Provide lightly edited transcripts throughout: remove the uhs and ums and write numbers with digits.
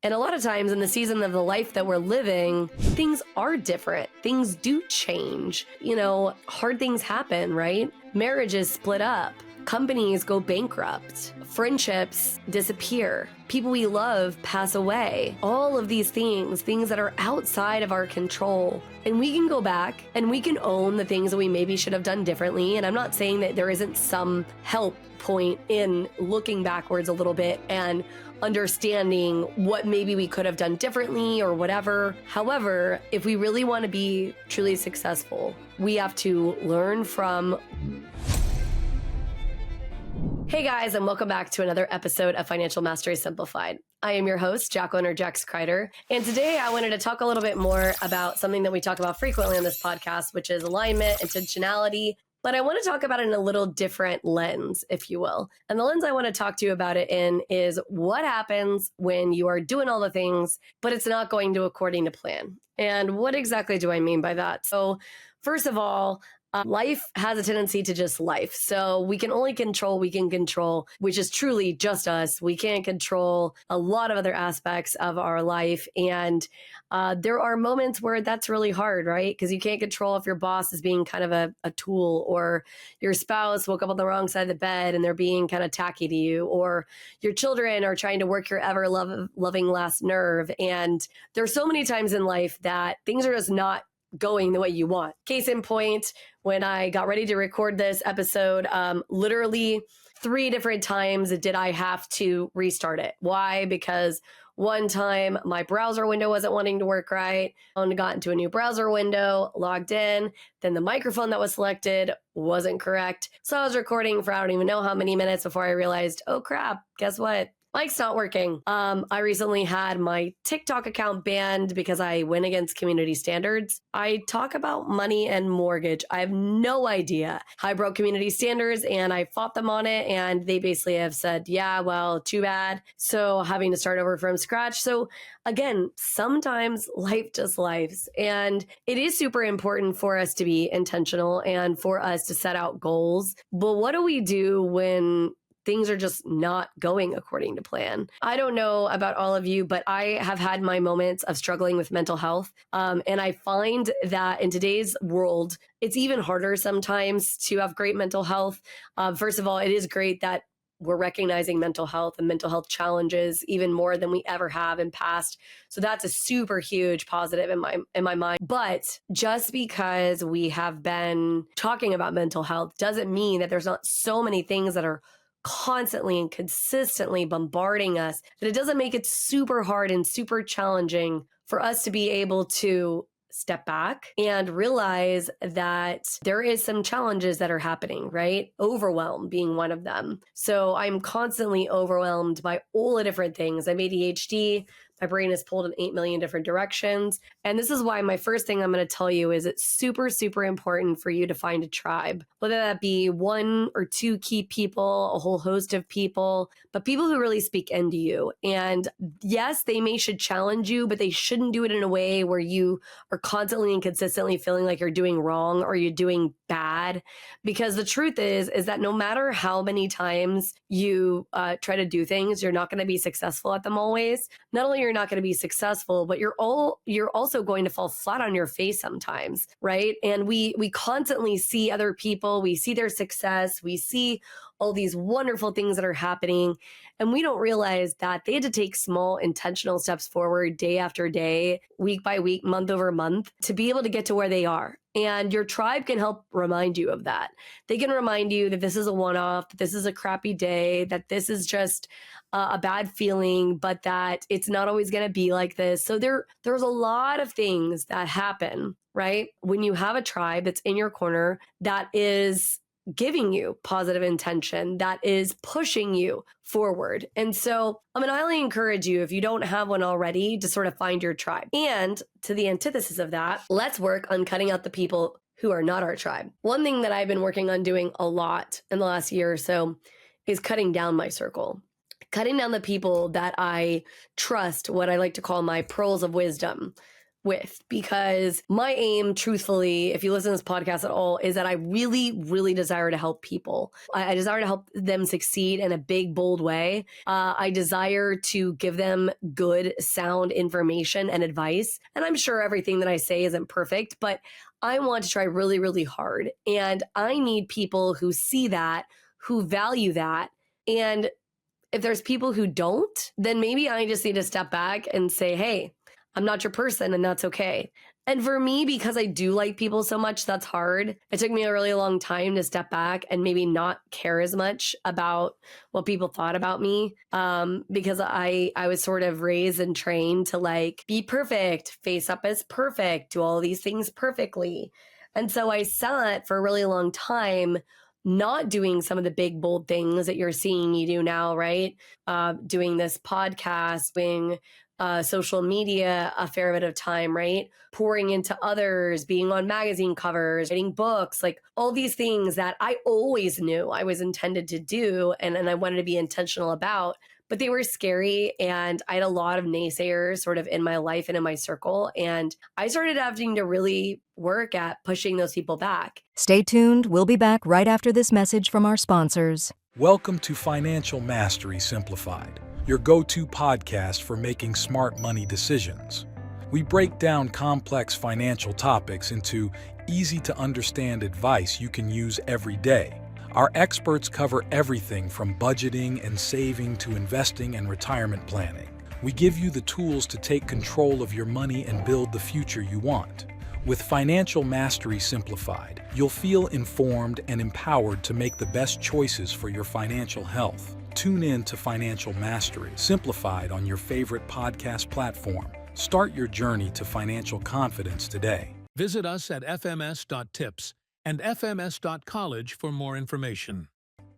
And a lot of times in the season of the life that we're living, things are different. Things do change. Hard things happen, right? Marriages split up. Companies go bankrupt. Friendships disappear. People we love pass away. All of these things that are outside of our control. And we can go back and we can own the things that we maybe should have done differently. And I'm not saying that there isn't some help point in looking backwards a little bit and understanding what maybe we could have done differently or whatever. However, if we really want to be truly successful, we have to learn from. Hey guys, and welcome back to another episode of Financial Mastery Simplified. I am your host, Jax Crider, and today I wanted to talk a little bit more about something that we talk about frequently on this podcast, which is alignment, intentionality, but I want to talk about it in a little different lens, if you will. And the lens I want to talk to you about it in is what happens when you are doing all the things, but it's not going to according to plan. And what exactly do I mean by that? So first of all, life has a tendency to just life. So we can only control, we can control, which is truly just us. We can't control a lot of other aspects of our life. And there are moments where that's really hard, right? Because you can't control if your boss is being kind of a tool, or your spouse woke up on the wrong side of the bed and they're being kind of tacky to you, or your children are trying to work your ever loving last nerve. And there's so many times in life that things are just not going the way you want. Case in point, when I got ready to record this episode, literally 3 different times did I have to restart it. Why? Because one time my browser window wasn't wanting to work right. I got into a new browser window, logged in, then the microphone that was selected wasn't correct. So I was recording for I don't even know how many minutes before I realized, oh crap, guess what? Mic's not working. I recently had my TikTok account banned because I went against community standards. I talk about money and mortgage. I have no idea how I broke community standards, and I fought them on it, and they basically have said, yeah, well, too bad. So having to start over from scratch. So again, sometimes life just lives, and it is super important for us to be intentional and for us to set out goals. But what do we do when things are just not going according to plan? I don't know about all of you, but I have had my moments of struggling with mental health. And I find that in today's world, it's even harder sometimes to have great mental health. First of all, it is great that we're recognizing mental health and mental health challenges even more than we ever have in past. So that's a super huge positive in my mind. But just because we have been talking about mental health doesn't mean that there's not so many things that are constantly and consistently bombarding us, that it doesn't make it super hard and super challenging for us to be able to step back and realize that there is some challenges that are happening, right? Overwhelm being one of them. So I'm constantly overwhelmed by all the different things. I'm ADHD. My brain is pulled in 8 million different directions. And this is why my first thing I'm going to tell you is it's super, super important for you to find a tribe, whether that be 1 or 2 key people, a whole host of people, but people who really speak into you. And yes, they should challenge you, but they shouldn't do it in a way where you are constantly and consistently feeling like you're doing wrong or you're doing bad. Because the truth is that no matter how many times you try to do things, you're not going to be successful at them always. Not only you're not going to be successful, but you're also going to fall flat on your face sometimes, right? And we constantly see other people, we see their success, we see all these wonderful things that are happening, and we don't realize that they had to take small intentional steps forward day after day, week by week, month over month, to be able to get to where they are. And your tribe can help remind you of that. They can remind you that this is a one-off, that this is a crappy day, that this is just a bad feeling, but that it's not always going to be like this. So there's a lot of things that happen, right? When you have a tribe that's in your corner, that is giving you positive intention, that is pushing you forward. And so I'm going to highly encourage you, if you don't have one already, to sort of find your tribe. And to the antithesis of that, let's work on cutting out the people who are not our tribe. One thing that I've been working on doing a lot in the last year or so is cutting down my circle. Cutting down the people that I trust, what I like to call my pearls of wisdom. with, because my aim, truthfully, if you listen to this podcast at all, is that I really, really desire to help people. I desire to help them succeed in a big, bold way. I desire to give them good, sound information and advice. And I'm sure everything that I say isn't perfect, but I want to try really, really hard. And I need people who see that, who value that. And if there's people who don't, then maybe I just need to step back and say, hey, I'm not your person, and that's okay. And for me, because I do like people so much, that's hard. It took me a really long time to step back and maybe not care as much about what people thought about me, because I was sort of raised and trained to like be perfect, face up as perfect, do all these things perfectly. And so I sat for a really long time not doing some of the big, bold things that you're seeing me do now, right? Doing this podcast, doing social media a fair bit of time, right? Pouring into others, being on magazine covers, writing books, like all these things that I always knew I was intended to do and I wanted to be intentional about. But they were scary, and I had a lot of naysayers sort of in my life and in my circle. And I started having to really work at pushing those people back. Stay tuned. We'll be back right after this message from our sponsors. Welcome to Financial Mastery Simplified, your go-to podcast for making smart money decisions. We break down complex financial topics into easy-to-understand advice you can use every day. Our experts cover everything from budgeting and saving to investing and retirement planning. We give you the tools to take control of your money and build the future you want. With Financial Mastery Simplified, you'll feel informed and empowered to make the best choices for your financial health. Tune in to Financial Mastery Simplified on your favorite podcast platform. Start your journey to financial confidence today. Visit us at fms.tips and fms.college for more information.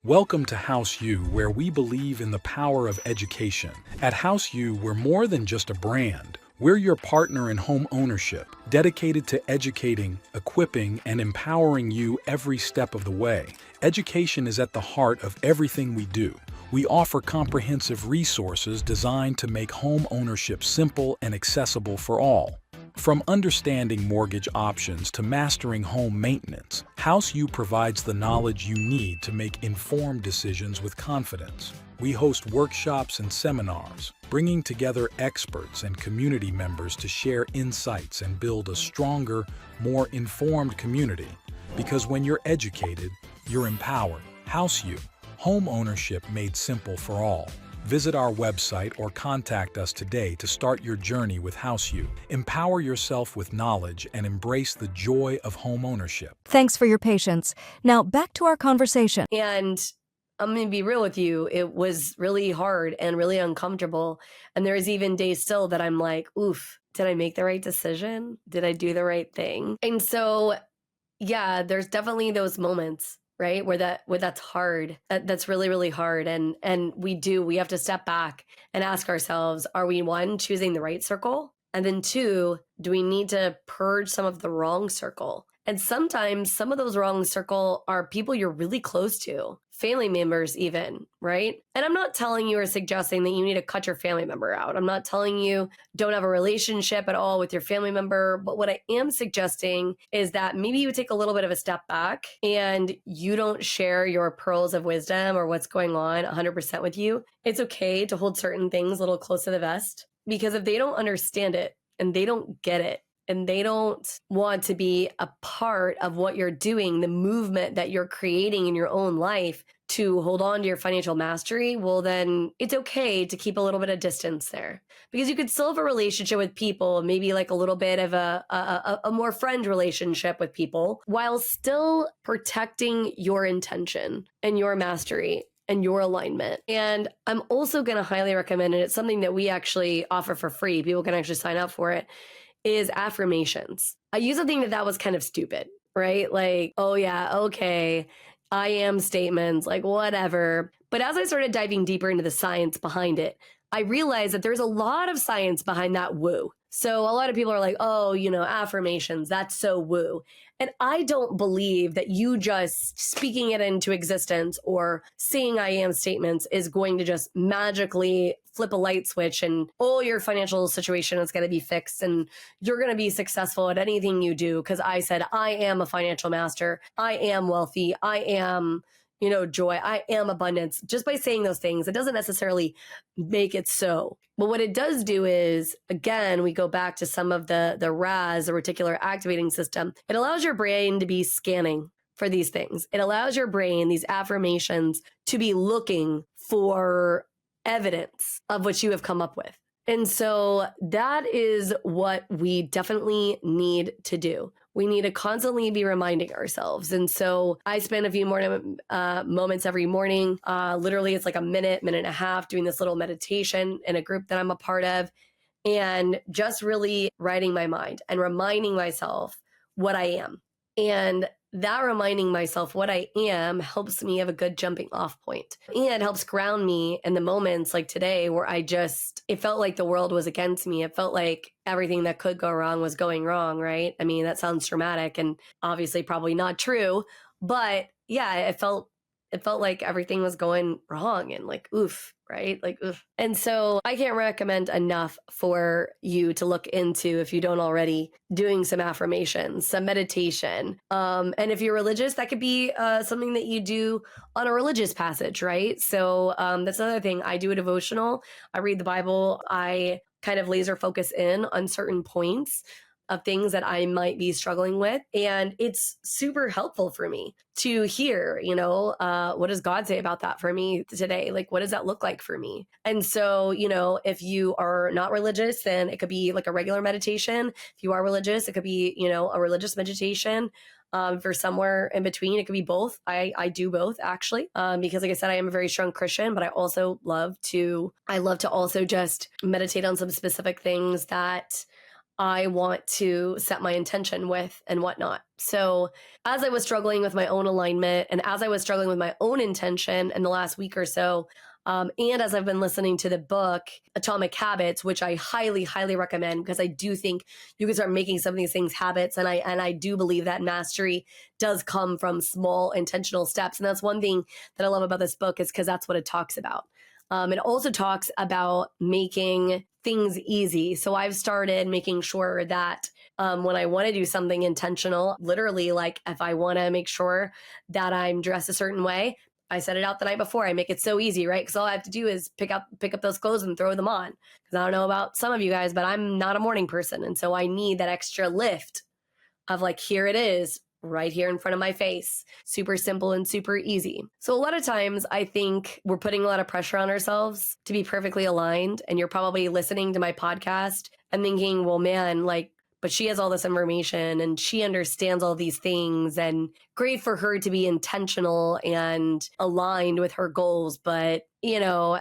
Welcome to House U, where we believe in the power of education. At House U, we're more than just a brand. We're your partner in home ownership, dedicated to educating, equipping, and empowering you every step of the way. Education is at the heart of everything we do. We offer comprehensive resources designed to make home ownership simple and accessible for all. From understanding mortgage options to mastering home maintenance, House U provides the knowledge you need to make informed decisions with confidence. We host workshops and seminars, bringing together experts and community members to share insights and build a stronger, more informed community. Because when you're educated, you're empowered. House U, home ownership made simple for all. Visit our website or contact us today to start your journey with House U. Empower yourself with knowledge and embrace the joy of home ownership. Thanks for your patience. Now back to our conversation. And I'm going to be real with you. It was really hard and really uncomfortable. And there's even days still that I'm like, oof, did I make the right decision? Did I do the right thing? And so, yeah, there's definitely those moments, right? Where that's hard. That's really, really hard. And we have to step back and ask ourselves, are we, one, choosing the right circle? And then two, do we need to purge some of the wrong circle? And sometimes some of those wrong circle are people you're really close to, family members even, right? And I'm not telling you or suggesting that you need to cut your family member out. I'm not telling you don't have a relationship at all with your family member. But what I am suggesting is that maybe you take a little bit of a step back and you don't share your pearls of wisdom or what's going on 100% with you. It's okay to hold certain things a little close to the vest, because if they don't understand it and they don't get it, and they don't want to be a part of what you're doing, the movement that you're creating in your own life to hold on to your financial mastery, well, then it's okay to keep a little bit of distance there, because you could still have a relationship with people, maybe like a little bit of a more friend relationship with people, while still protecting your intention and your mastery and your alignment. And I'm also going to highly recommend, and it's something that we actually offer for free, people can actually sign up for it, is affirmations. I used to think that was kind of stupid, right? Like, oh yeah, okay, I am statements, like whatever. But as I started diving deeper into the science behind it, I realized that there's a lot of science behind that woo. So a lot of people are like, oh, affirmations, that's so woo. And I don't believe that you just speaking it into existence or saying I am statements is going to just magically flip a light switch and all your financial situation is going to be fixed and you're going to be successful at anything you do. Because I said, I am a financial master. I am wealthy. I am, joy. I am abundance. Just by saying those things, it doesn't necessarily make it so. But what it does do is, again, we go back to some of the RAS, the reticular activating system. It allows your brain to be scanning for these things. It allows your brain, these affirmations, to be looking for evidence of what you have come up with. And so that is what we definitely need to do. We need to constantly be reminding ourselves. And so I spend a few more moments every morning. Literally, it's like a minute and a half doing this little meditation in a group that I'm a part of, and just really writing my mind and reminding myself what I am. And that reminding myself what I am helps me have a good jumping off point and helps ground me in the moments like today where it felt like the world was against me. It felt like everything that could go wrong was going wrong, right? I mean, that sounds dramatic and obviously probably not true, but yeah, it felt like everything was going wrong and like, oof, right? Like, oof. And so I can't recommend enough for you to look into, if you don't already, doing some affirmations, some meditation. And if you're religious, that could be something that you do on a religious passage, right? So that's another thing. I do a devotional. I read the Bible. I kind of laser focus in on certain points of things that I might be struggling with. And it's super helpful for me to hear, what does God say about that for me today? Like, what does that look like for me? And so, if you are not religious, then it could be like a regular meditation. If you are religious, it could be, a religious meditation. For somewhere in between, it could be both. I do both actually, because like I said, I am a very strong Christian, but I also love to also just meditate on some specific things that I want to set my intention with and whatnot. So as I was struggling with my own alignment and as I was struggling with my own intention in the last week or so, and as I've been listening to the book, Atomic Habits, which I highly, highly recommend because I do think you can start making some of these things habits. And I do believe that mastery does come from small intentional steps. And that's one thing that I love about this book is because that's what it talks about. It also talks about making things easy. So I've started making sure that when I want to do something intentional, literally like if I want to make sure that I'm dressed a certain way, I set it out the night before. I make it so easy, right? Because all I have to do is pick up those clothes and throw them on. Because I don't know about some of you guys, but I'm not a morning person. And so I need that extra lift of like, here it is, right here in front of my face. Super simple and super easy. So a lot of times I think we're putting a lot of pressure on ourselves to be perfectly aligned. And you're probably listening to my podcast and thinking, well, man, but she has all this information and she understands all these things and great for her to be intentional and aligned with her goals. But,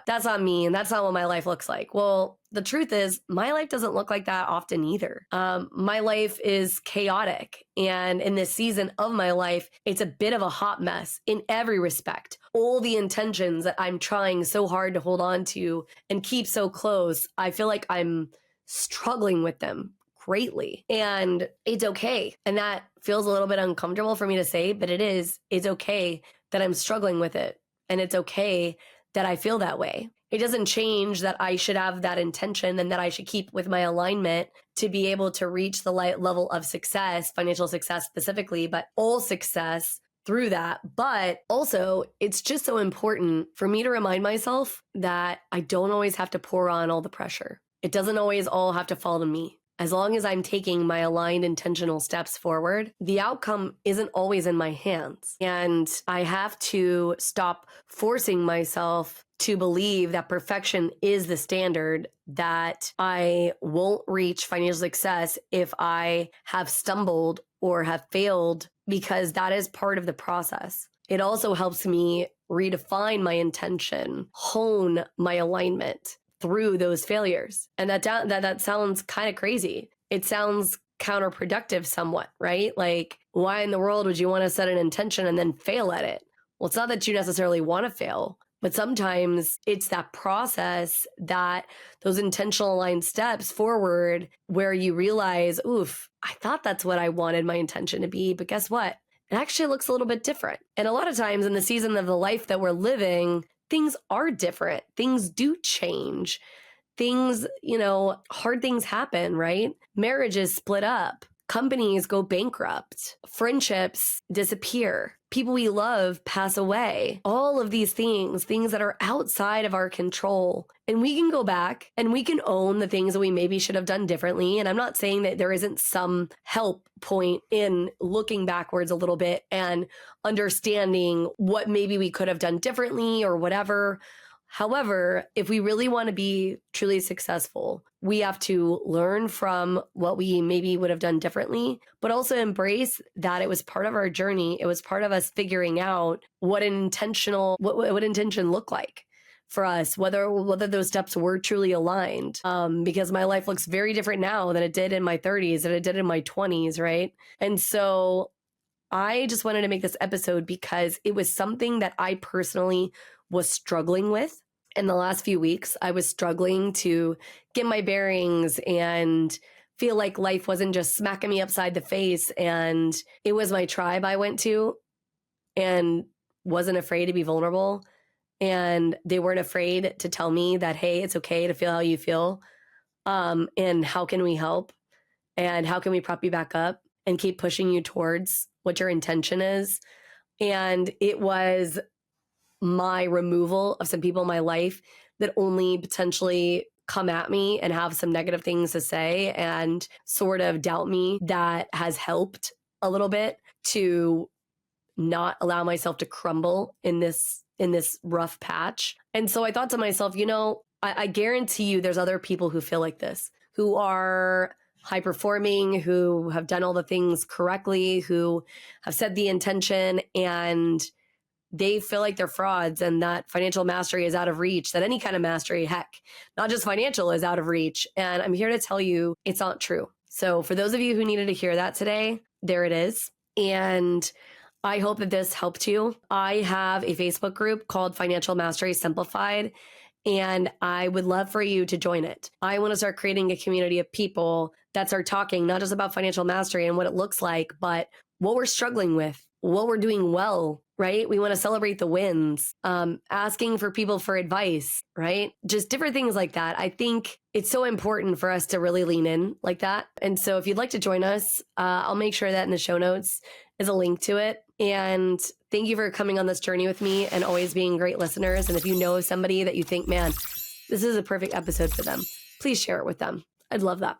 that's not me and that's not what my life looks like. Well, the truth is my life doesn't look like that often either. My life is chaotic. And in this season of my life, it's a bit of a hot mess in every respect. All the intentions that I'm trying so hard to hold on to and keep so close, I feel like I'm struggling with them greatly. And it's okay. And that feels a little bit uncomfortable for me to say, but it's okay that I'm struggling with it. And it's okay that I feel that way. It doesn't change that I should have that intention and that I should keep with my alignment to be able to reach the level of success, financial success specifically, but all success through that. But also, it's just so important for me to remind myself that I don't always have to pour on all the pressure. It doesn't always all have to fall to me. As long as I'm taking my aligned intentional steps forward, the outcome isn't always in my hands. And I have to stop forcing myself to believe that perfection is the standard, that I won't reach financial success if I have stumbled or have failed, because that is part of the process. It also helps me redefine my intention, hone my alignment through those failures. And that sounds kind of crazy. It sounds counterproductive somewhat, right? Like, why in the world would you want to set an intention and then fail at it? Well, it's not that you necessarily want to fail, but sometimes it's that process, that those intentional aligned steps forward where you realize, oof, I thought that's what I wanted my intention to be, but guess what? It actually looks a little bit different. And a lot of times in the season of the life that we're living, things are different. Things do change. Things, hard things happen, right? Marriages split up. Companies go bankrupt. Friendships disappear. People we love pass away. All of these things that are outside of our control. And we can go back and we can own the things that we maybe should have done differently. And I'm not saying that there isn't some help point in looking backwards a little bit and understanding what maybe we could have done differently or whatever. However, if we really want to be truly successful, we have to learn from what we maybe would have done differently, but also embrace that it was part of our journey. It was part of us figuring out what intention looked like for us, whether those steps were truly aligned. Because my life looks very different now than it did in my 30s, than it did in my 20s, right? And so I just wanted to make this episode because it was something that I personally was struggling with. In the last few weeks, I was struggling to get my bearings and feel like life wasn't just smacking me upside the face. And it was my tribe I went to and wasn't afraid to be vulnerable. And they weren't afraid to tell me that, hey, it's okay to feel how you feel. And how can we help? And how can we prop you back up and keep pushing you towards what your intention is? And it was my removal of some people in my life that only potentially come at me and have some negative things to say and sort of doubt me, that has helped a little bit to not allow myself to crumble in this rough patch. And so I thought to myself, I guarantee you there's other people who feel like this, who are high performing, who have done all the things correctly, who have said the intention, and they feel like they're frauds and that financial mastery is out of reach, that any kind of mastery, heck, not just financial, is out of reach. And I'm here to tell you it's not true. So for those of you who needed to hear that today, there it is. And I hope that this helped you. I have a Facebook group called Financial Mastery Simplified, and I would love for you to join it. I want to start creating a community of people that start talking not just about financial mastery and what it looks like, but what we're struggling with, what we're doing well, right? We want to celebrate the wins, asking for people for advice, right? Just different things like that. I think it's so important for us to really lean in like that. And so if you'd like to join us, I'll make sure that in the show notes is a link to it. And thank you for coming on this journey with me and always being great listeners. And if you know somebody that you think, man, this is a perfect episode for them, please share it with them. I'd love that.